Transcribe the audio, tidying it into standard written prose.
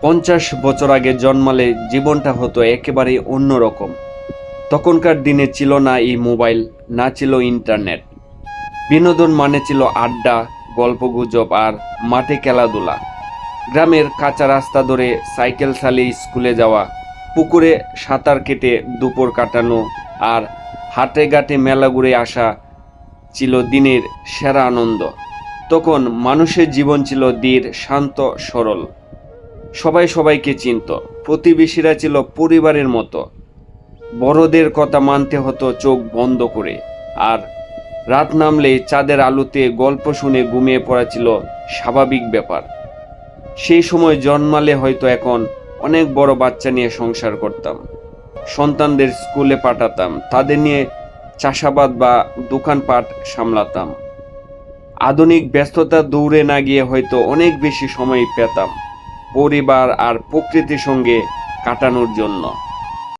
50 বছর আগে জন্মালে জীবনটা হতো একেবারে অন্যরকম। তখনকার দিনে ছিল না এই মোবাইল, না ছিল ইন্টারনেট। বিনোদন মানে ছিল আড্ডা, গল্পগুজব আর মাঠে খেলাধুলা। গ্রামের কাঁচা রাস্তা ধরে সাইকেল চালিয়ে স্কুলে যাওয়া, পুকুরে সাঁতার কেটে দুপুর কাটানো আর হাটে ঘাটে মেলা ঘুরে আসা ছিল দিনের সেরা আনন্দ। তখন মানুষের জীবন ছিল ধীর, শান্ত, সরল। সবাই সবাইকে চিনত, প্রতিবেশীরা ছিল পরিবারের মতো। বড়দের কথা মানতে হতো চোখ বন্ধ করে, আর রাত নামলেই চাঁদের আলোতে গল্প শুনে ঘুমিয়ে পড়া ছিল স্বাভাবিক ব্যাপার। সেই সময় জন্মালে হয়তো এখন অনেক বড় বাচ্চা নিয়ে সংসার করতাম, সন্তানদের স্কুলে পাঠাতাম, তাদের নিয়ে চাষাবাদ বা দোকানপাট সামলাতাম। আধুনিক ব্যস্ততা দৌড়ে না গিয়ে হয়তো অনেক বেশি সময় পেতাম পরিবার আর প্রকৃতির সঙ্গে কাটানোর জন্য।